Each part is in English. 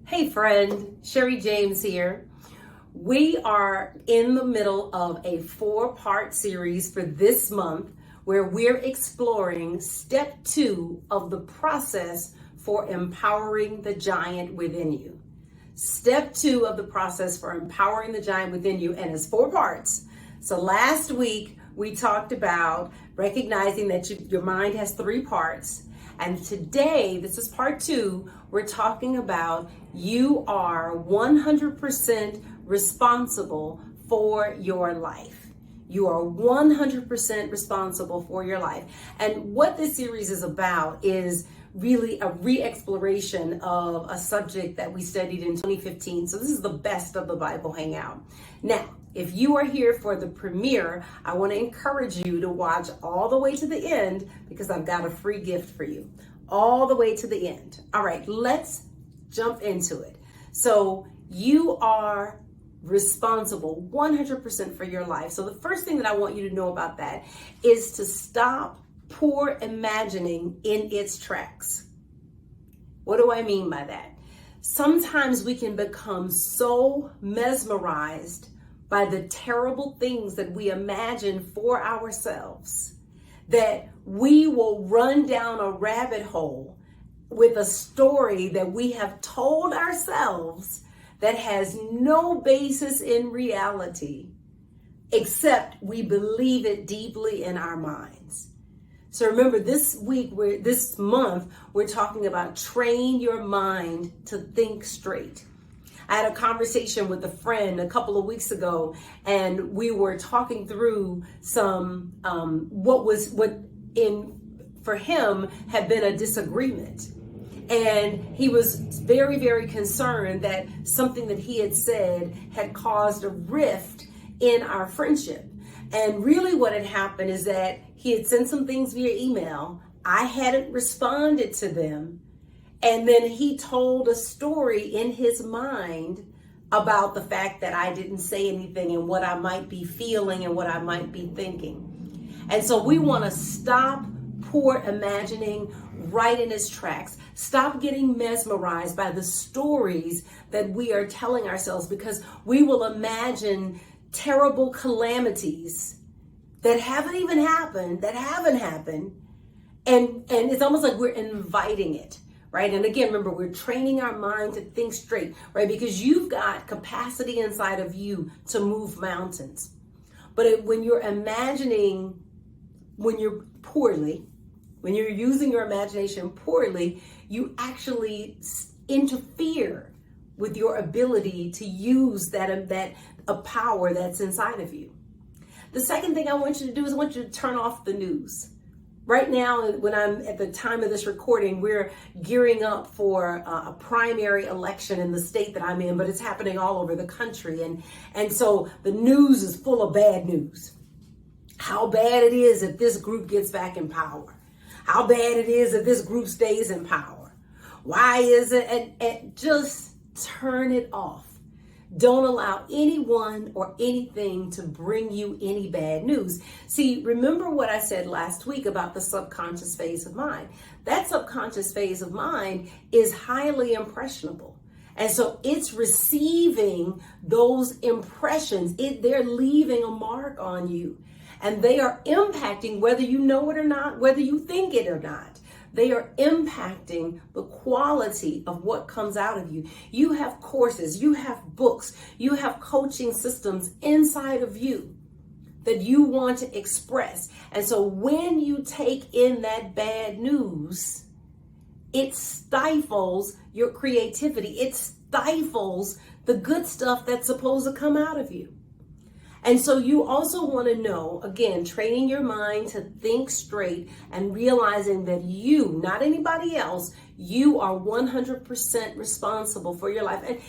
Hey friend, Sherri James here. We are in the middle of a 4-part series for this month where we're exploring step 2 of the process for empowering the giant within you. Step 2 of the process for empowering the giant within you, and it's 4 parts. So last week we talked about recognizing that your mind has 3 parts. And today, this is part 2, we're talking about you are 100% responsible for your life. You are 100% responsible for your life. And what this series is about is really a re-exploration of a subject that we studied in 2015. So this is the best of the Bible Hangout. Now, if you are here for the premiere, I want to encourage you to watch all the way to the end because I've got a free gift for you. All the way to the end. All right, let's jump into it. So you are responsible 100% for your life. So the first thing that I want you to know about that is to stop poor imagining in its tracks. What do I mean by that? Sometimes we can become so mesmerized by the terrible things that we imagine for ourselves that we will run down a rabbit hole with a story that we have told ourselves that has no basis in reality, except we believe it deeply in our minds. So remember, this month, we're talking about train your mind to think straight. I had a conversation with a friend a couple of weeks ago, and we were talking through some for him had been a disagreement. And he was very, very concerned that something that he had said had caused a rift in our friendship. And really what had happened is that he had sent some things via email. I hadn't responded to them. And then he told a story in his mind about the fact that I didn't say anything and what I might be feeling and what I might be thinking. And so we want to stop poor imagining right in its tracks. Stop getting mesmerized by the stories that we are telling ourselves, because we will imagine terrible calamities that haven't happened. And it's almost like we're inviting it. Right? And again, remember, we're training our mind to think straight, right? Because you've got capacity inside of you to move mountains. But when you're imagining, when you're using your imagination poorly, you actually interfere with your ability to use that power that's inside of you. The second thing I want you to do is I want you to turn off the news. Right now, when I'm at the time of this recording, we're gearing up for a primary election in the state that I'm in, but it's happening all over the country. And so the news is full of bad news. How bad it is if this group gets back in power. How bad it is if this group stays in power. Why is it? And just turn it off. Don't allow anyone or anything to bring you any bad news. See, remember what I said last week about the subconscious phase of mind. That subconscious phase of mind is highly impressionable. And so it's receiving those impressions. They're leaving a mark on you. And they are impacting whether you know it or not, whether you think it or not. They are impacting the quality of what comes out of you. You have courses, you have books, you have coaching systems inside of you that you want to express. And so when you take in that bad news, it stifles your creativity. It stifles the good stuff that's supposed to come out of you. And so you also want to know, again, training your mind to think straight and realizing that you, not anybody else, you are 100% responsible for your life. And,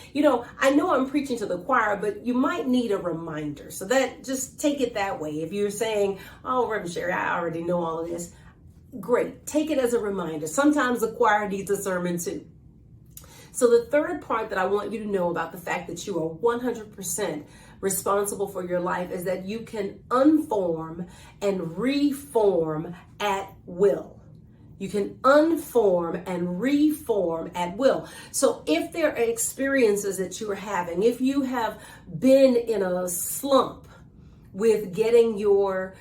I know I'm preaching to the choir, but you might need a reminder. So that, just take it that way. If you're saying, oh, Reverend Sherri, I already know all of this, great. Take it as a reminder. Sometimes the choir needs a sermon too. So the third part that I want you to know about the fact that you are 100% responsible for your life is that you can unform and reform at will. You can unform and reform at will. So if there are experiences that you are having, if you have been in a slump with getting your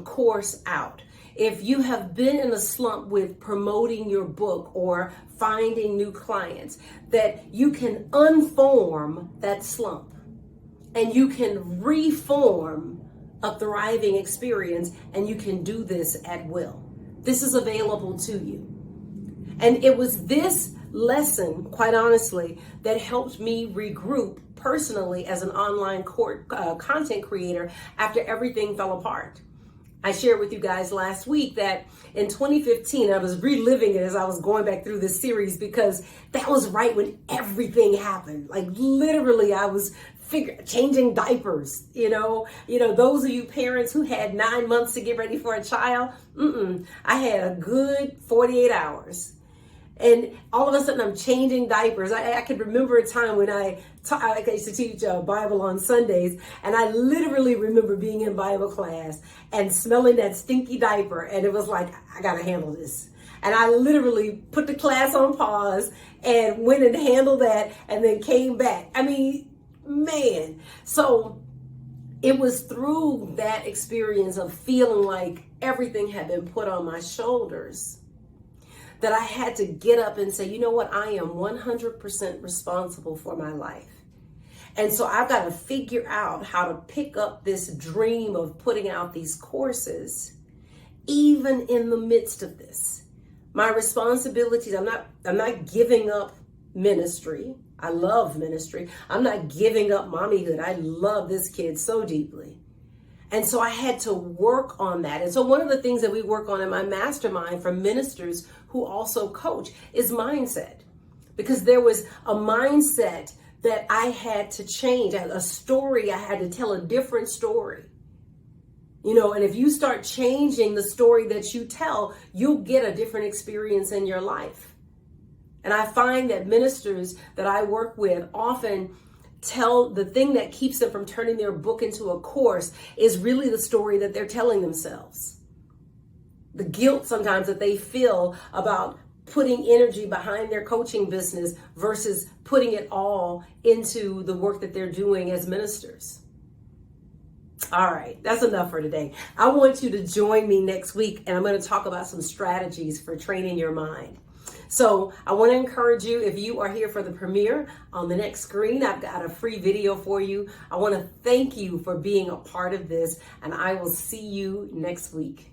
course out, if you have been in a slump with promoting your book or finding new clients, that you can unform that slump and you can reform a thriving experience, and you can do this at will. This is available to you. And it was this lesson, quite honestly, that helped me regroup personally as an online content creator after everything fell apart. I shared with you guys last week that in 2015, I was reliving it as I was going back through this series, because that was right when everything happened. Like literally, I was changing diapers, those of you parents who had 9 months to get ready for a child, I had a good 48 hours. And all of a sudden I'm changing diapers. I could remember a time when I used to teach Bible on Sundays, and I literally remember being in Bible class and smelling that stinky diaper, and it was like, I gotta handle this. And I literally put the class on pause and went and handled that and then came back. I mean, man. So it was through that experience of feeling like everything had been put on my shoulders that I had to get up and say, you know what? I am 100% responsible for my life. And so I've got to figure out how to pick up this dream of putting out these courses, even in the midst of this. My responsibilities, I'm not giving up ministry. I love ministry. I'm not giving up mommyhood. I love this kid so deeply. And so I had to work on that. And so one of the things that we work on in my mastermind for ministers who also coach is mindset. Because there was a mindset that I had to change, a story. I had to tell a different story. And if you start changing the story that you tell, you'll get a different experience in your life. And I find that ministers that I work with often tell the thing that keeps them from turning their book into a course is really the story that they're telling themselves. The guilt sometimes that they feel about putting energy behind their coaching business versus putting it all into the work that they're doing as ministers. All right, that's enough for today. I want you to join me next week, and I'm going to talk about some strategies for training your mind. So I want to encourage you, if you are here for the premiere, on the next screen, I've got a free video for you. I want to thank you for being a part of this, and I will see you next week.